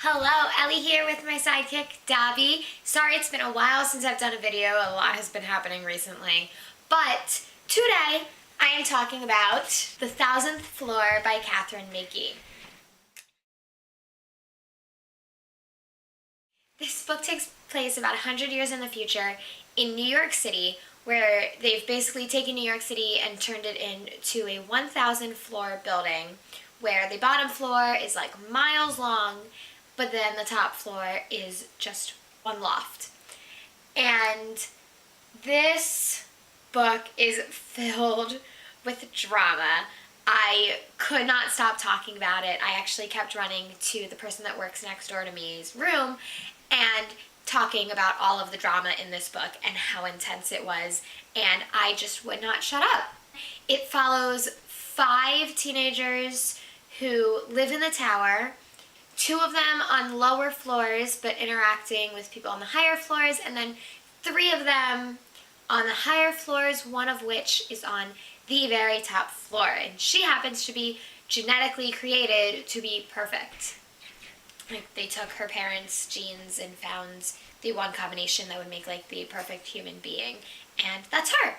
Hello, Ellie here with my sidekick, Dabby. Sorry it's been a while since I've done a video. A lot has been happening recently. But today I am talking about The Thousandth Floor by Katharine McGee. This book takes place about 100 years in the future in New York City, where they've basically taken New York City and turned it into a 1,000 floor building where the bottom floor is like miles long, but then the top floor is just one loft. And this book is filled with drama. I could not stop talking about it. I actually kept running to the person that works next door to me's room and talking about all of the drama in this book and how intense it was, and I just would not shut up. It follows 5 teenagers who live in the tower, 2 of them on lower floors but interacting with people on the higher floors, and then 3 of them on the higher floors, one of which is on the very top floor, and she happens to be genetically created to be perfect. Like, they took her parents' genes and found the one combination that would make like the perfect human being, and that's her.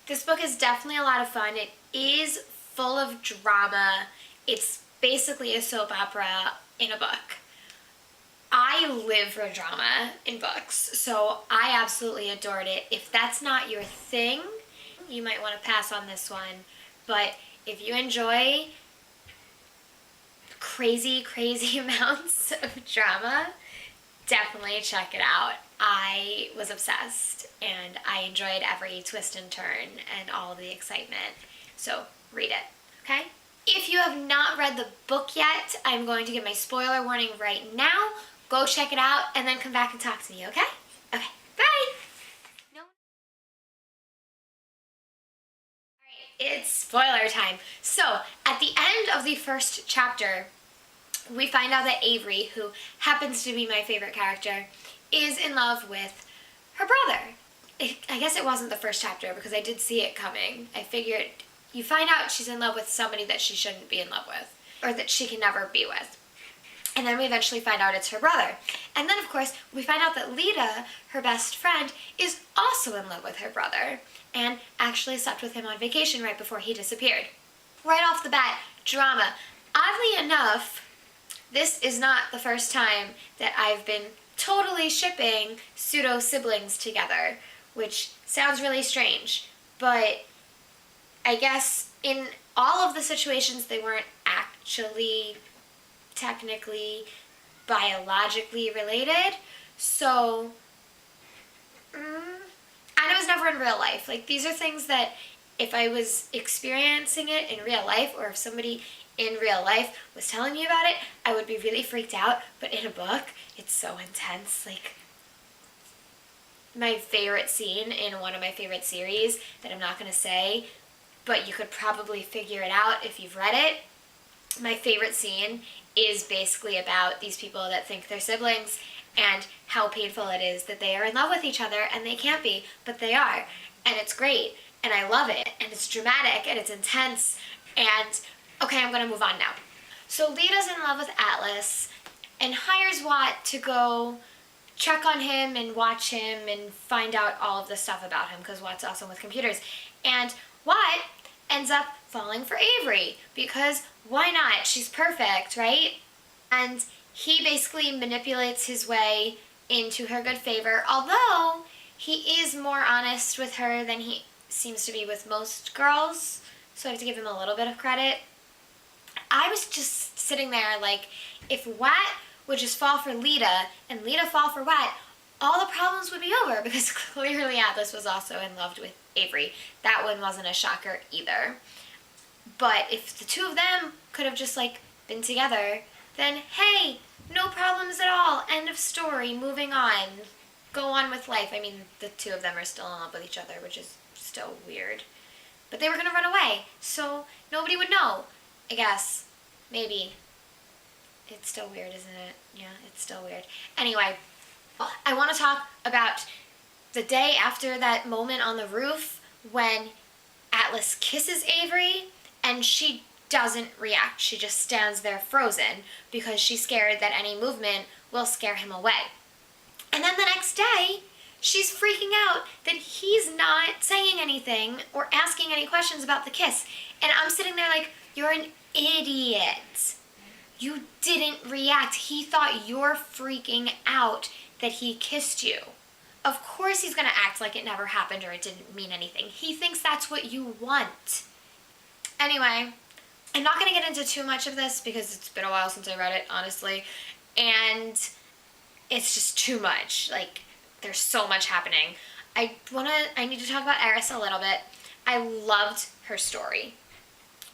This book is definitely a lot of fun. It is full of drama. It's basically a soap opera in a book. I live for drama in books, so I absolutely adored it. If that's not your thing, you might want to pass on this one, but if you enjoy crazy amounts of drama, definitely check it out. I was obsessed and I enjoyed every twist and turn and all of the excitement. So read it, okay? If you have not read the book yet, I'm going to give my spoiler warning right now. Go check it out and then come back and talk to me, okay? Okay, bye! No. It's spoiler time. So, at the end of the first chapter, we find out that Avery, who happens to be my favorite character, is in love with her brother. I guess it wasn't the first chapter because I did see it coming. I figured you find out she's in love with somebody that she shouldn't be in love with, or that she can never be with. And then we eventually find out it's her brother. And then, of course, we find out that Lita, her best friend, is also in love with her brother and actually slept with him on vacation right before he disappeared. Right off the bat, drama. Oddly enough, this is not the first time that I've been totally shipping pseudo-siblings together, which sounds really strange, but I guess in all of the situations they weren't actually technically biologically related, so and it was never in real life. Like, these are things that if I was experiencing it in real life, or if somebody in real life was telling me about it, I would be really freaked out, but in a book, it's so intense. Like, my favorite scene in one of my favorite series that I'm not going to say, but you could probably figure it out if you've read it. My favorite scene is basically about these people that think they're siblings and how painful it is that they are in love with each other and they can't be, but they are. And it's great, and I love it, and it's dramatic, and it's intense, and okay, I'm gonna move on now. So Lita's in love with Atlas and hires Watt to go check on him and watch him and find out all of the stuff about him, because Watt's awesome with computers. And Watt ends up falling for Avery because why not? She's perfect, right? And he basically manipulates his way into her good favor, although he is more honest with her than he seems to be with most girls, so I have to give him a little bit of credit. I was just sitting there like, if Watt would just fall for Lita and Lita fall for Watt, all the problems would be over, because clearly Atlas was also in love with Avery. That one wasn't a shocker either. But if the 2 of them could have just like been together, then hey, no problems at all, end of story, moving on, go on with life. I mean, the 2 of them are still in love with each other, which is still weird. But they were gonna run away, so nobody would know, I guess. Maybe. It's still weird, isn't it? Yeah, it's still weird. Anyway, I want to talk about the day after that moment on the roof when Atlas kisses Avery and she doesn't react. She just stands there frozen because she's scared that any movement will scare him away. And then the next day, she's freaking out that he's not saying anything or asking any questions about the kiss. And I'm sitting there like, you're an idiot. You didn't react. He thought you're freaking out that he kissed you. Of course he's going to act like it never happened or it didn't mean anything. He thinks that's what you want. Anyway, I'm not going to get into too much of this because it's been a while since I read it, honestly. And it's just too much. Like, there's so much happening. I need to talk about Eris a little bit. I loved her story.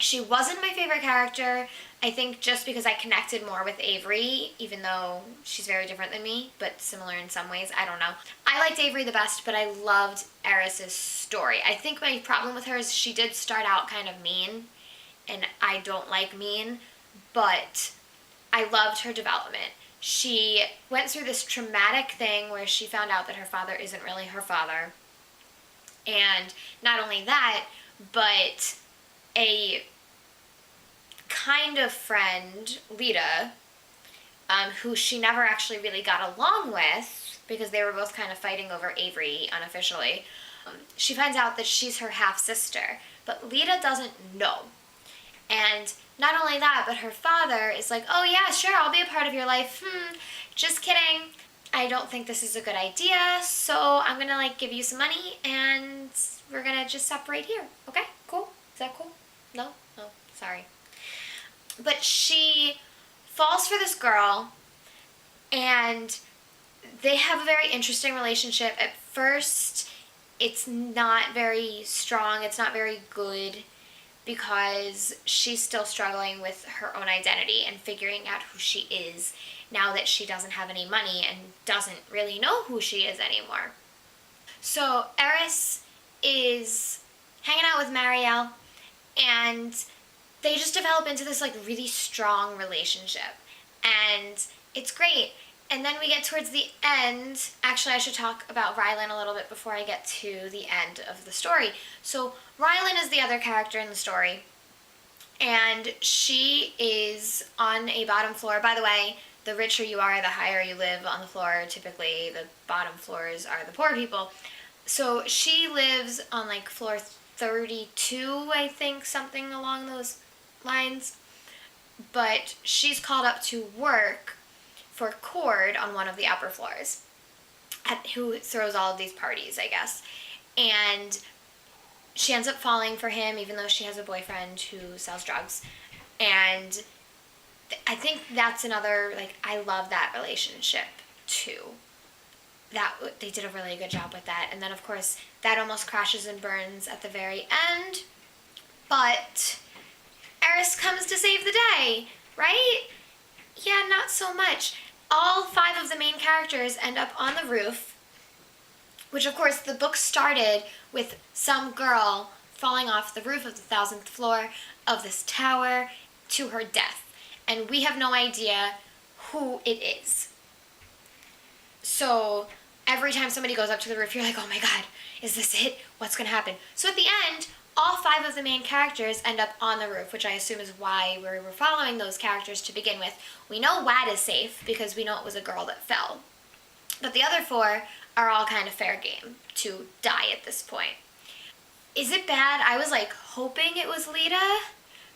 She wasn't my favorite character, I think just because I connected more with Avery, even though she's very different than me, but similar in some ways. I don't know. I liked Avery the best, but I loved Eris's story. I think my problem with her is she did start out kind of mean, and I don't like mean, but I loved her development. She went through this traumatic thing where she found out that her father isn't really her father. And not only that, but a kind of friend, Lita, who she never actually really got along with because they were both kind of fighting over Avery unofficially. She finds out that she's her half-sister, but Lita doesn't know. And not only that, but her father is like, oh yeah, sure, I'll be a part of your life. Just kidding. I don't think this is a good idea, so I'm gonna like give you some money and we're gonna just separate here. Okay, cool? Is that cool? No? Oh, sorry. But she falls for this girl and they have a very interesting relationship. At first, it's not very strong, it's not very good because she's still struggling with her own identity and figuring out who she is now that she doesn't have any money and doesn't really know who she is anymore. So Eris is hanging out with Marielle and they just develop into this like really strong relationship and it's great. And then we get towards the end. Actually, I should talk about Rylan a little bit before I get to the end of the story. So Rylan is the other character in the story and she is on a bottom floor. By the way, the richer you are, the higher you live on the floor. Typically, the bottom floors are the poor people. So she lives on like floor 32, I think, something along those lines. But she's called up to work for Cord on one of the upper floors, who throws all of these parties, I guess. And she ends up falling for him, even though she has a boyfriend who sells drugs. And I think that's another, like, I love that relationship, too. They did a really good job with that. And then, of course, that almost crashes and burns at the very end. But Eris comes to save the day, right? Yeah, not so much. All 5 of the main characters end up on the roof, which, of course, the book started with some girl falling off the roof of the 1000th floor of this tower to her death. And we have no idea who it is. So every time somebody goes up to the roof, you're like, oh my god, is this it? What's going to happen? So at the end, all 5 of the main characters end up on the roof, which I assume is why we were following those characters to begin with. We know Wad is safe because we know it was a girl that fell. But the other 4 are all kind of fair game to die at this point. Is it bad? I was like hoping it was Lita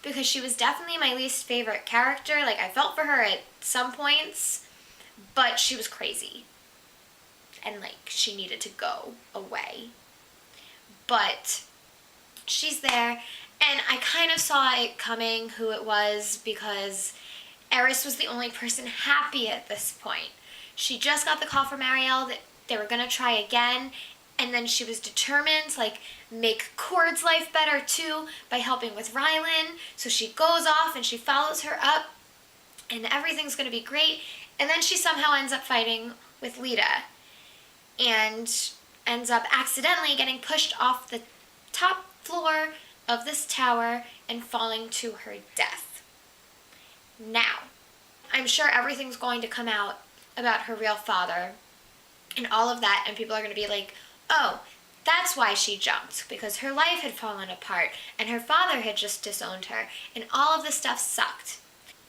because she was definitely my least favorite character. Like, I felt for her at some points, but she was crazy. And like, she needed to go away. But she's there, and I kind of saw it coming who it was because Eris was the only person happy at this point. She just got the call from Marielle that they were going to try again, and then she was determined to like make Cord's life better too by helping with Rylan. So she goes off and she follows her up, and everything's going to be great. And then she somehow ends up fighting with Lita and ends up accidentally getting pushed off the top floor of this tower and falling to her death. Now, I'm sure everything's going to come out about her real father and all of that, and people are going to be like, oh, That's why she jumped, because her life had fallen apart and her father had just disowned her and all of this stuff sucked.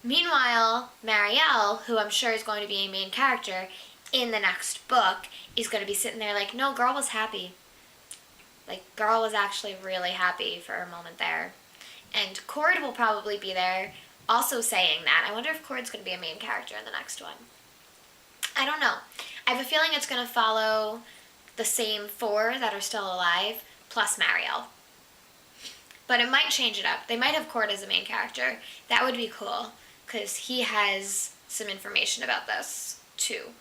Meanwhile, Marielle, who I'm sure is going to be a main character in the next book, is going to be sitting there like, no, girl was happy. Like, girl was actually really happy for a moment there. And Cord will probably be there also saying that. I wonder if Cord's going to be a main character in the next one. I don't know. I have a feeling it's going to follow the same 4 that are still alive, plus Marielle. But it might change it up. They might have Cord as a main character. That would be cool, because he has some information about this, too.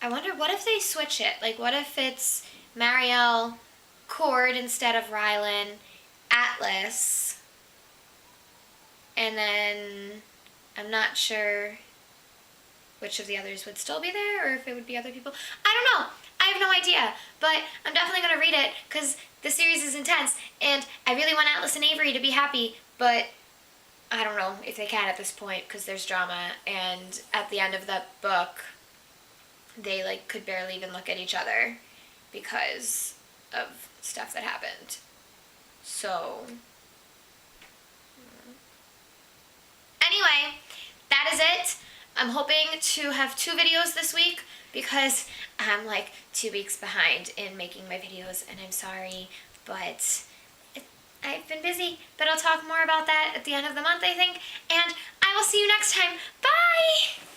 I wonder, what if they switch it? Like, what if it's Marielle, Cord instead of Rylan, Atlas, and then I'm not sure which of the others would still be there, or if it would be other people. I don't know. I have no idea, but I'm definitely going to read it, because the series is intense, and I really want Atlas and Avery to be happy, but I don't know if they can at this point, because there's drama, and at the end of that book, they, like, could barely even look at each other because of stuff that happened. So, anyway, that is it. I'm hoping to have 2 videos this week, because I'm like 2 weeks behind in making my videos, and I'm sorry, but I've been busy. But I'll talk more about that at the end of the month, I think, and I will see you next time. Bye!